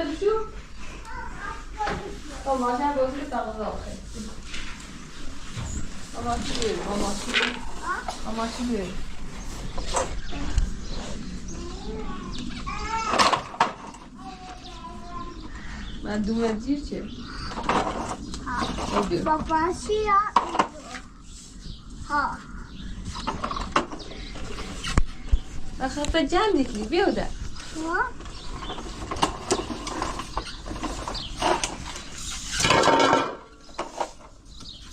بشو ماشین بازی رو تمام آخه ماشین بیاری من دومت زیر چه؟ بابا چیه؟ ها آخه جمع نکنی بیاو ده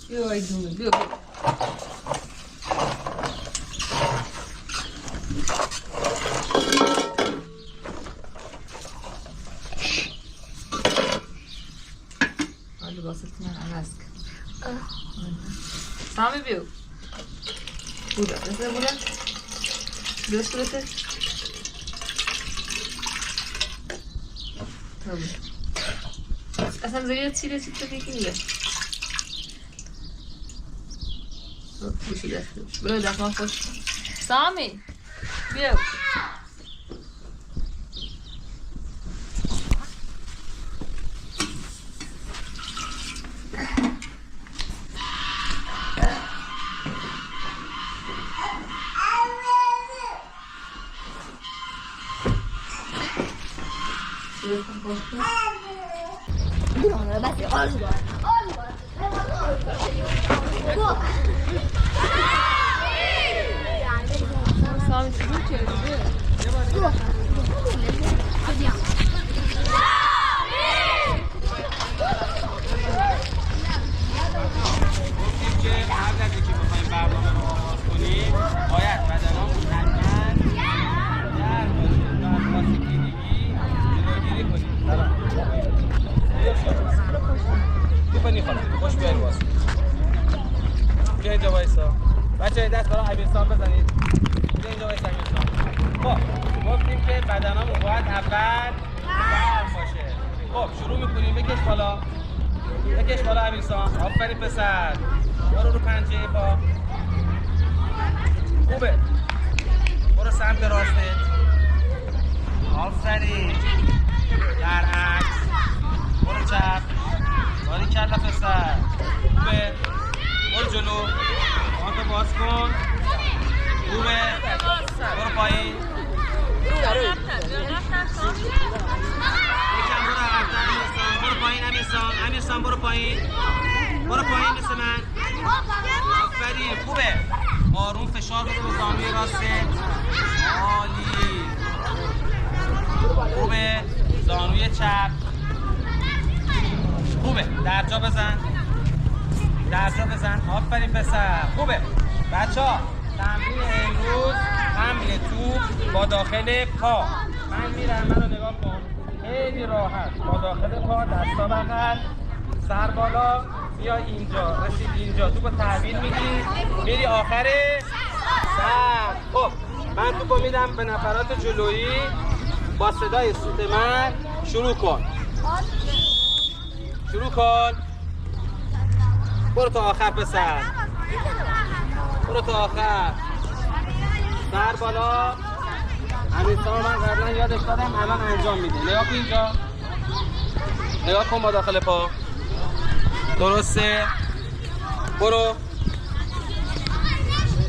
بیاو ای دومه بیاو Sami bio. Burada, mesela burada. Burası burası. Tamam. Aslında böyle çile çıktı peki ya. Bu şey yapmış. Böyle yapmak hoş. Sami. Bio. Sami çubuk çevirdi. خوش بیاین واسه بیا اینجا وایسا بچه دست برای امیرسان بزنید بیا اینجا وایسا امیرسان خب گفتیم که بدنامون باید اول گرم باشه خب شروع میکنیم بکش بالا امیرسان آفرین پسر برو رو پنجه پا خوبه برو سمت راستت آفرین برعکس برو چپ باری کلا پسر خوبه برو جلو آنتو باز کن خوبه برو پایین یکم برو عقب‌تر امیرسان برو پایین امیرسان برو پایین مثل من آفرین خوبه آروم فشار بده به زانوی راستت عالی خوبه زانوی چپ خوبه درجا بزن آفرین پسر خوبه بچه‌ها تمرین امروز حمل توپ با داخل پا من میرم منو نگاه کن خیلی راحت با داخل پا دستا بغل سر بالا بیا اینجا رسید اینجا توپو تحویل میدی میری آخر سر خب من توپو میدم به نفرات جلویی با صدای سوت من شروع کن برو تا آخر پسر برو تا آخر سر بالا امیرسان من قبلا یادش دادم الان انجام میده نگاه کن اینجا نگاه کن با داخل پا درسته برو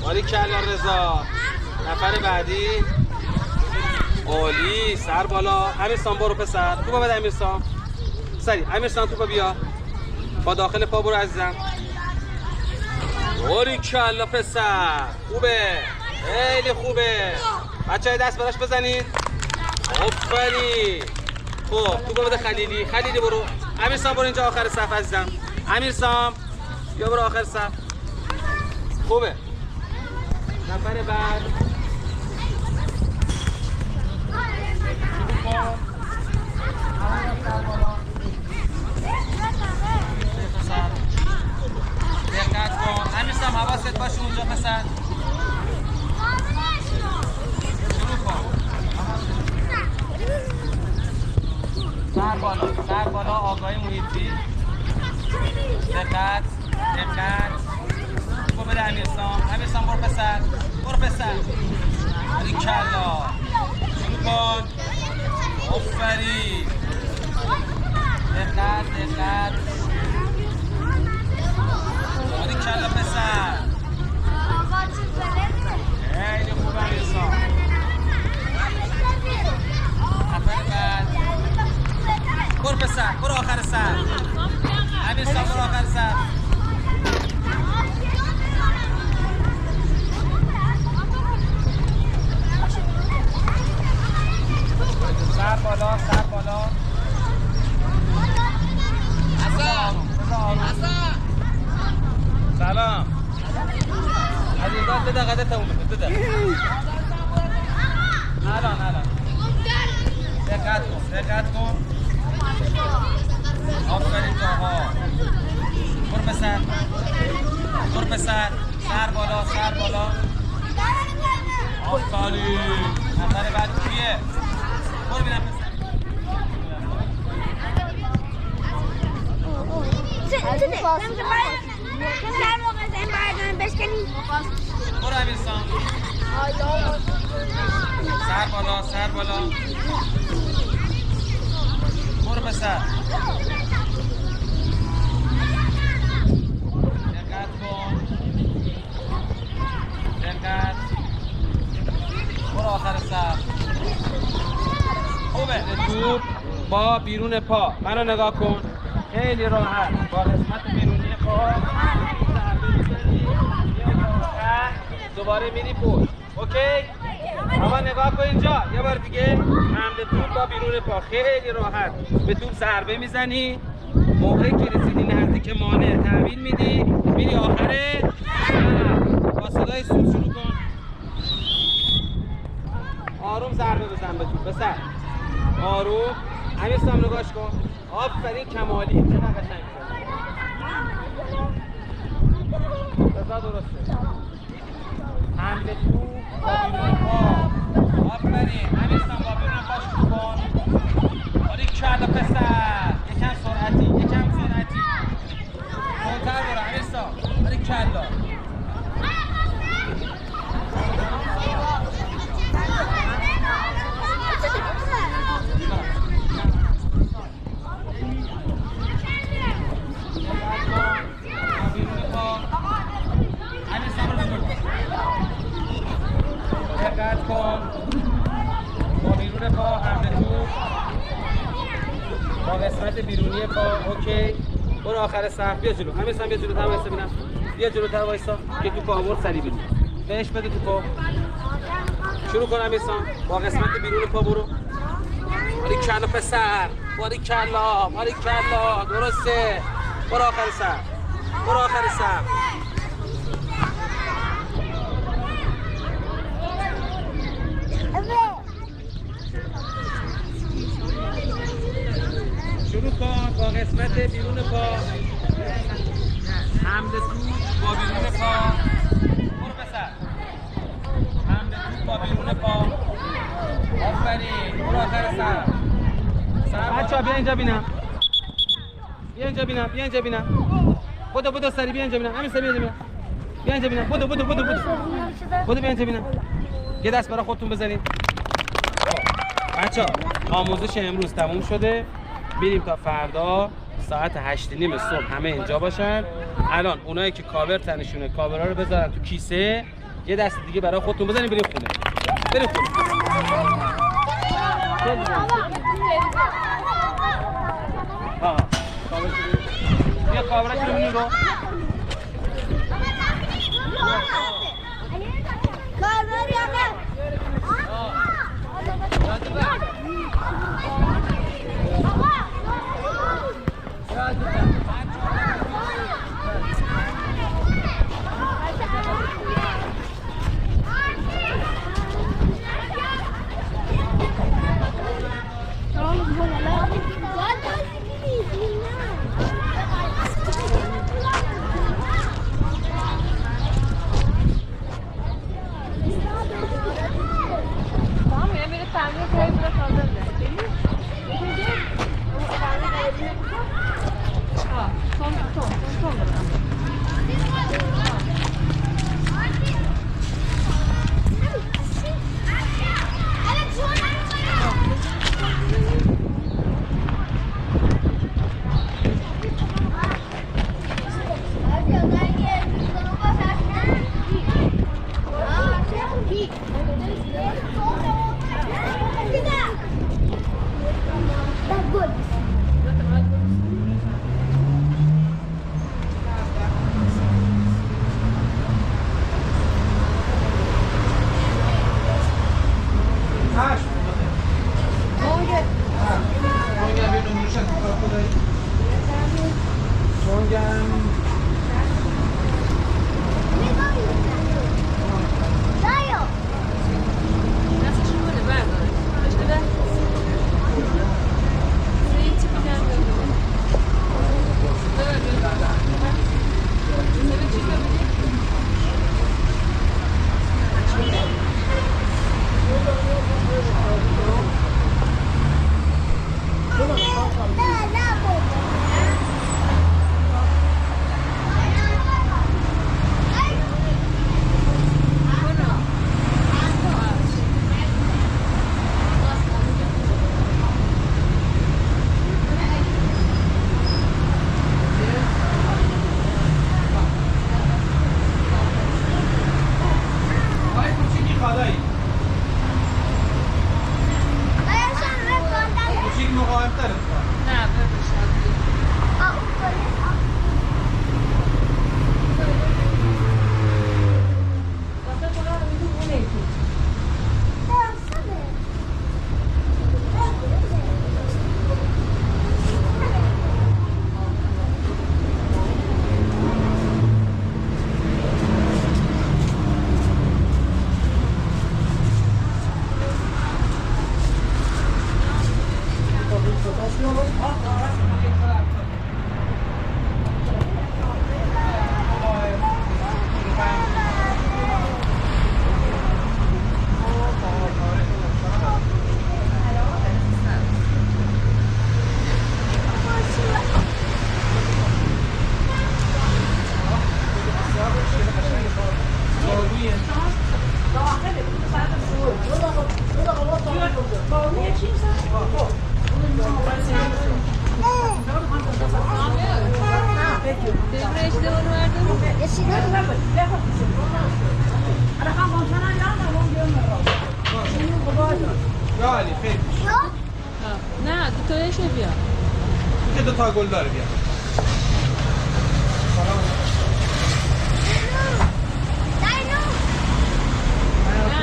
باری کلا رضا نفر بعدی عالی سر بالا امیرسان برو پسر توپو بده امیرسان سری امیرسان توپو بیا با داخل پا برو عزیزم باری کلا پسر خوبه خیلی خوبه بچه‌ها دست براش بزنید آفرین خب توپو بده خلیلی برو امیرسان برو اینجا آخر صف عزیزم امیرسان بیا برو آخر صف خوبه نفر بعد دقت کن امیرسان حواست باشه اونجا پسر شروع کن سر بالا آگاهی محیطی دقت تو بده امیرسان برو پسر باری کلا شروع کن آفرین دقت دقت باری کلا پسر خیلی خوب امیرسام نفر بعد برو پسر برو آخر سر امیرسام برو آخر سر سر بالا سر بالا سلام عزیزان بده قدر تموم بده الان دقت کن آفرین جاها برو پسر سر بالا آفرین نفر بعد کیه برو بینم پسر برو امیرسام سر بالا برو پسر دقت کن برو آخر سر خوبه توپ با بیرون پا منو نگاه کن خیلی راحت با قسمت بیرونی پا دوباره میری پشت اوکی؟ اما نگاه کن اینجا یه بار دیگه حمل توپ با بیرون پا خیلی راحت به توپ ضربه میزنی موقعی که رسیدی نزدیک مانع تحویل میدی میری آخره با صدای سوت شروع کن آروم ضربه بزن به توپ پسر آروم امیرسام نگاش کن آفرین کمالی چقدر قشنگ بزن درسته حمل توپ با بیرون پا آفرین امیرسام با بیرون پا شروع کن آری کلا پسر یکم سرعتی مونتر برو امیرسام آری کلا دقت کن با بیرون پا حمله توپ با قسمت بیرونی پا اوکی برو آخر صف بیا جلو امیرسام بیا جلوتر وایسا ببینم بیا جلوتر وایسا که توپ آورد سری بینی بهش بده توپو شروع کن امیرسام با قسمت بیرون پا برو باری کلا پسر باری کلا درسته برو آخر صف شروع کن با قسمت بیرون پا حمل توپ با بیرون پا برو پسر حمل توپ با بیرون پا آفرین برو آخر سر بچه‌ها بیا اینجا بینم بدو سری بیا اینجا بینم همین سری بیا اینجا بینم بدو بیا اینجا بینم یه دست برای خودتون بزنید بچه‌ها آموزش امروز تموم شده میریم تا فردا ساعت 8:30 صبح همه اینجا باشن الان اونایی که کاور تنشونه کاورها رو بذارن تو کیسه یه دست دیگه برای خودتون بزنید بریم خونه بیا کاورش رو ببینیم رو یا علی خیلی نه دو تایشه بیا که دو تا گل داره بیا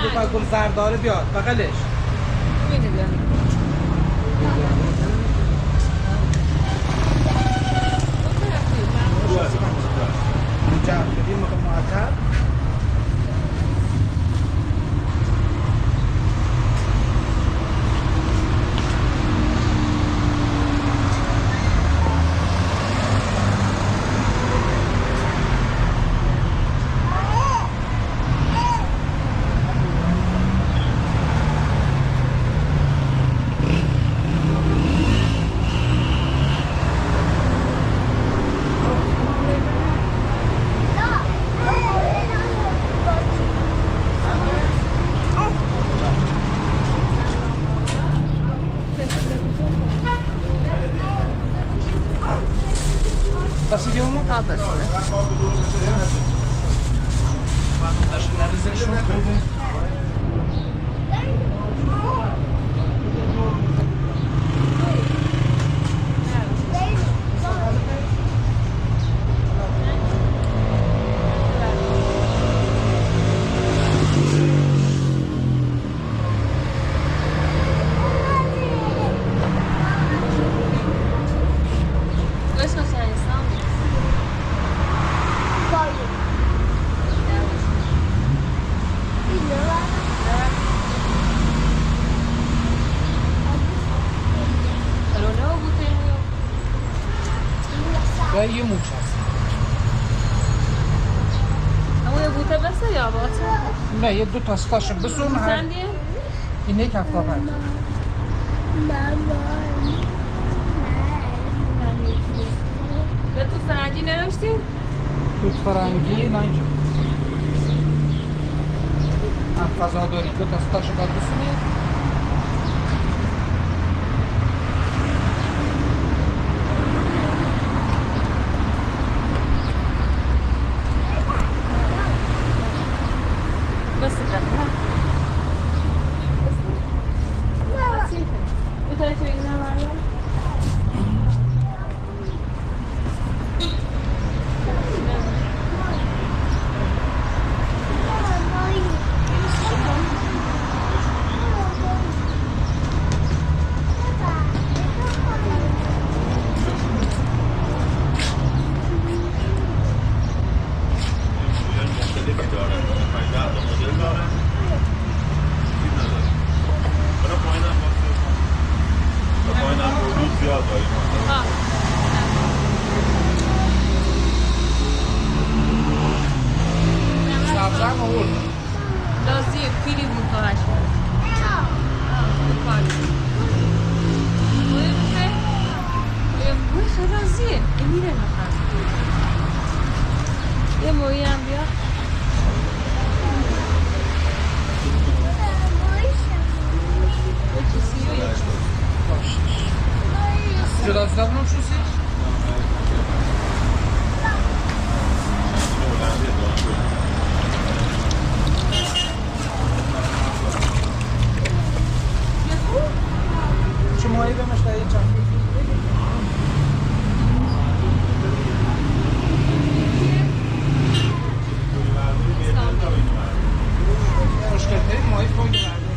دو تا گل زرد داره بیاد بغلش بینه بیا اینجا بدیم معطر Passeggio Ah, beh, یه موچ هست اما یه بوته بسه یا باته؟ نه یه دو تا ستاشو بسون چندیه؟ این یک 75 به تو فرنگی نرشتی؟ توت فرنگی نه اینجا فضا داری دو تا ستاشو باید بسونی بس كده یه مویی هم بیا جدا زدم شوسی شما ای بمشتایی چند مشکل دارید ماهی پایین برداشت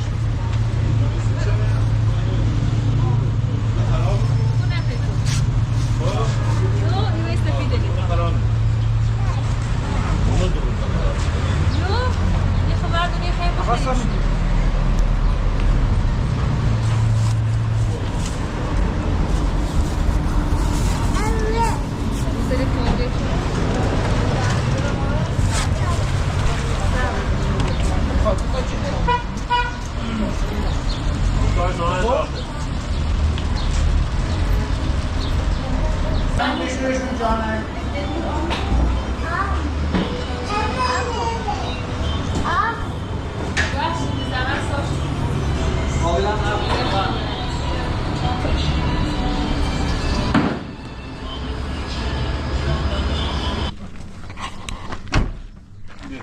Bir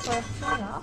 parça ya.